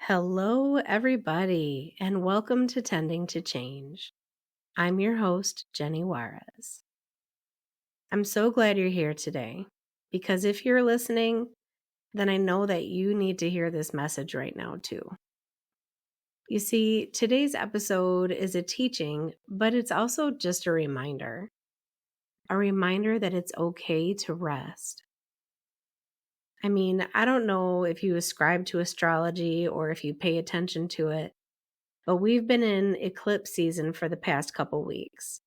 Hello, everybody, and welcome to Tending to Change. I'm your host, Jenny Juarez. I'm so glad you're here today because if you're listening, then I know that you need to hear this message right now, too. You see, today's episode is a teaching, but it's also just a reminder that it's okay to rest. I mean, I don't know if you ascribe to astrology or if you pay attention to it. But we've been in eclipse season for the past couple weeks,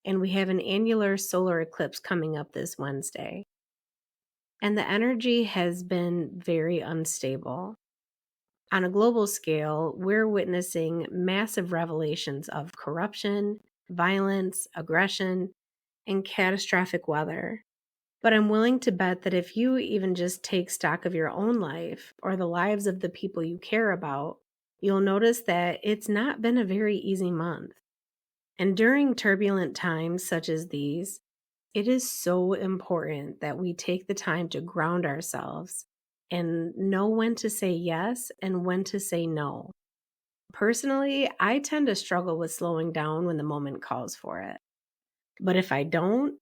and we have an annular solar eclipse coming up this Wednesday. And the energy has been very unstable. On a global scale, we're witnessing massive revelations of corruption, violence, aggression, and catastrophic weather. But I'm willing to bet that if you even just take stock of your own life or the lives of the people you care about, you'll notice that it's not been a very easy month. And during turbulent times such as these, it is so important that we take the time to ground ourselves and know when to say yes and when to say no. Personally, I tend to struggle with slowing down when the moment calls for it. But if I don't,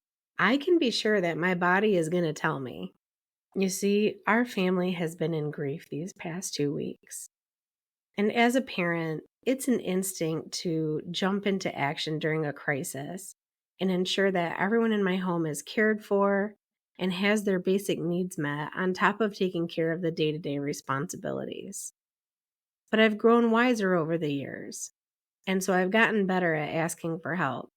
I can be sure that my body is going to tell me. You see, our family has been in grief these past 2 weeks. And as a parent, it's an instinct to jump into action during a crisis and ensure that everyone in my home is cared for and has their basic needs met on top of taking care of the day-to-day responsibilities. But I've grown wiser over the years, and so I've gotten better at asking for help.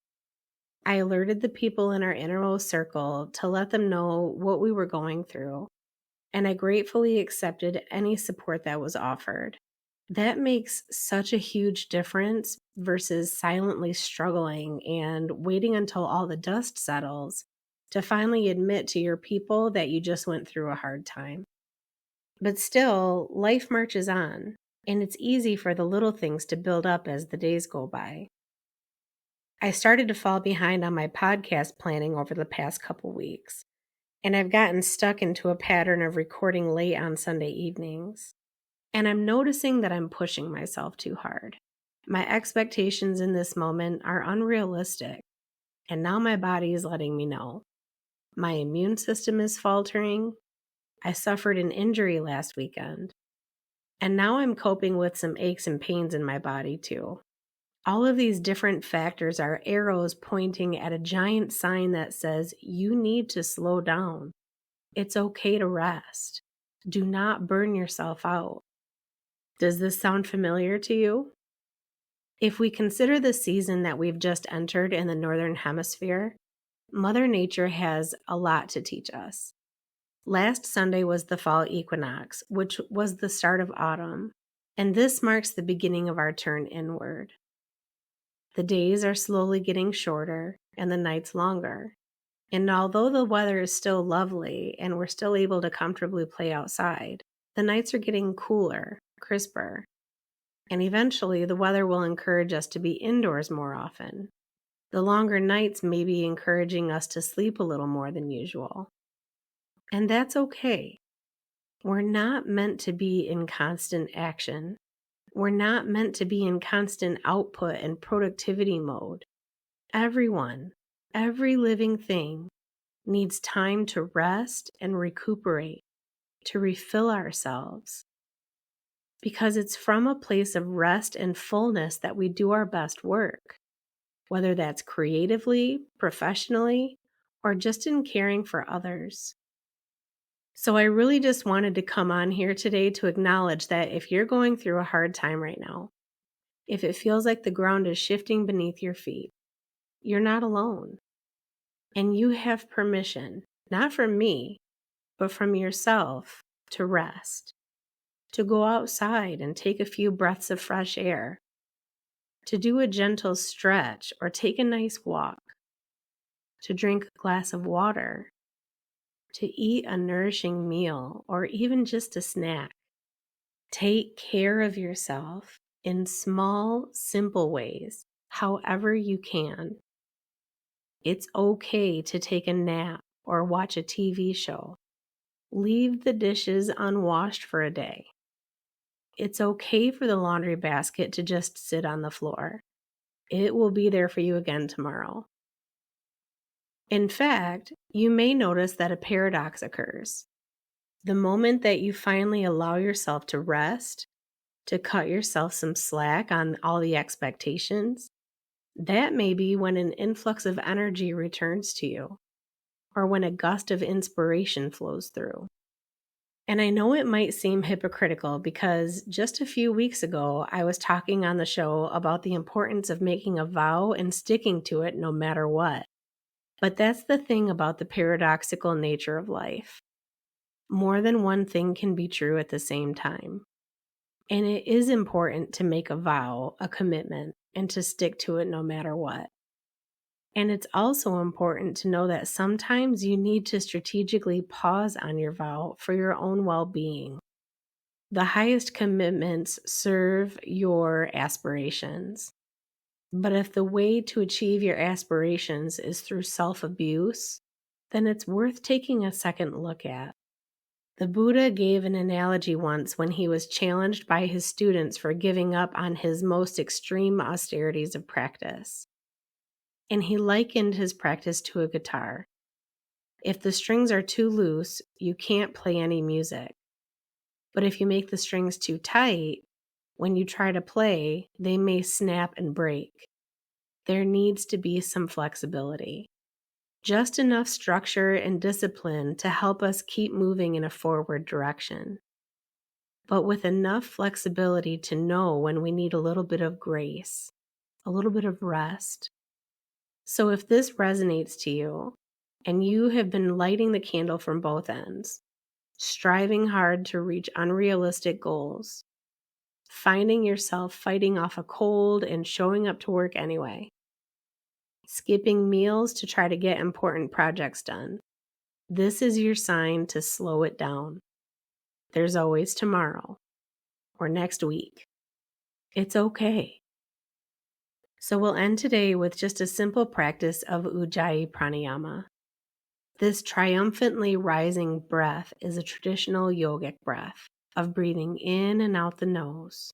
I alerted the people in our innermost circle to let them know what we were going through, and I gratefully accepted any support that was offered. That makes such a huge difference versus silently struggling and waiting until all the dust settles to finally admit to your people that you just went through a hard time. But still, life marches on, and it's easy for the little things to build up as the days go by. I started to fall behind on my podcast planning over the past couple weeks, and I've gotten stuck into a pattern of recording late on Sunday evenings. And I'm noticing that I'm pushing myself too hard. My expectations in this moment are unrealistic, and now my body is letting me know. My immune system is faltering. I suffered an injury last weekend, and now I'm coping with some aches and pains in my body too. All of these different factors are arrows pointing at a giant sign that says you need to slow down. It's okay to rest. Do not burn yourself out. Does this sound familiar to you? If we consider the season that we've just entered in the Northern Hemisphere, Mother Nature has a lot to teach us. Last Sunday was the fall equinox, which was the start of autumn, and this marks the beginning of our turn inward. The days are slowly getting shorter and the nights longer. And although the weather is still lovely and we're still able to comfortably play outside, the nights are getting cooler, crisper. And eventually, the weather will encourage us to be indoors more often. The longer nights may be encouraging us to sleep a little more than usual. And that's okay. We're not meant to be in constant action. We're not meant to be in constant output and productivity mode. Everyone, every living thing needs time to rest and recuperate, to refill ourselves. Because it's from a place of rest and fullness that we do our best work, whether that's creatively, professionally, or just in caring for others. So I really just wanted to come on here today to acknowledge that if you're going through a hard time right now, if it feels like the ground is shifting beneath your feet, you're not alone. And you have permission, not from me, but from yourself, to rest, to go outside and take a few breaths of fresh air, to do a gentle stretch or take a nice walk, to drink a glass of water, to eat a nourishing meal, or even just a snack. Take care of yourself in small, simple ways, however you can. It's okay to take a nap or watch a TV show. Leave the dishes unwashed for a day. It's okay for the laundry basket to just sit on the floor. It will be there for you again tomorrow. In fact, you may notice that a paradox occurs. The moment that you finally allow yourself to rest, to cut yourself some slack on all the expectations, that may be when an influx of energy returns to you, or when a gust of inspiration flows through. And I know it might seem hypocritical because just a few weeks ago, I was talking on the show about the importance of making a vow and sticking to it no matter what. But that's the thing about the paradoxical nature of life. More than one thing can be true at the same time. And it is important to make a vow, a commitment, and to stick to it no matter what. And it's also important to know that sometimes you need to strategically pause on your vow for your own well-being. The highest commitments serve your aspirations. But if the way to achieve your aspirations is through self-abuse, then it's worth taking a second look at. The Buddha gave an analogy once when he was challenged by his students for giving up on his most extreme austerities of practice. And he likened his practice to a guitar. If the strings are too loose, you can't play any music. But if you make the strings too tight, when you try to play, they may snap and break. There needs to be some flexibility. Just enough structure and discipline to help us keep moving in a forward direction. But with enough flexibility to know when we need a little bit of grace, a little bit of rest. So if this resonates to you, and you have been lighting the candle from both ends, striving hard to reach unrealistic goals, finding yourself fighting off a cold and showing up to work anyway, skipping meals to try to get important projects done, this is your sign to slow it down. There's always tomorrow or next week. It's okay. So we'll end today with just a simple practice of Ujjayi Pranayama. This triumphantly rising breath is a traditional yogic breath of breathing in and out the nose,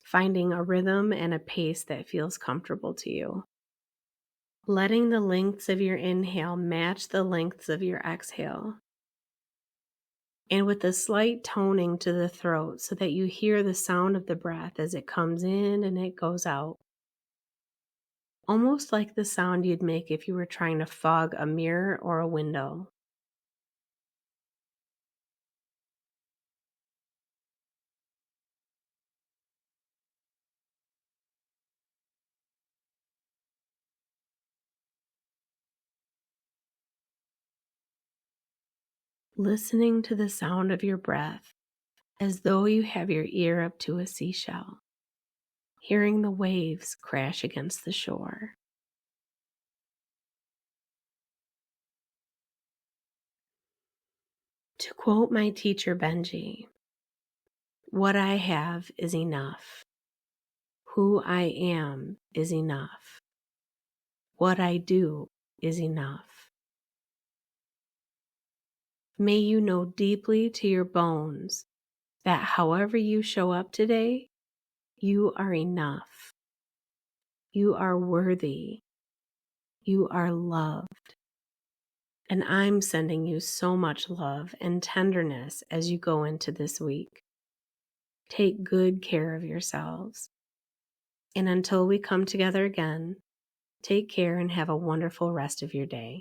finding a rhythm and a pace that feels comfortable to you. Letting the lengths of your inhale match the lengths of your exhale. And with a slight toning to the throat so that you hear the sound of the breath as it comes in and it goes out. Almost like the sound you'd make if you were trying to fog a mirror or a window. Listening to the sound of your breath as though you have your ear up to a seashell, hearing the waves crash against the shore. To quote my teacher Benji, what I have is enough. Who I am is enough. What I do is enough. May you know deeply to your bones that however you show up today, you are enough. You are worthy. You are loved. And I'm sending you so much love and tenderness as you go into this week. Take good care of yourselves. And until we come together again, take care and have a wonderful rest of your day.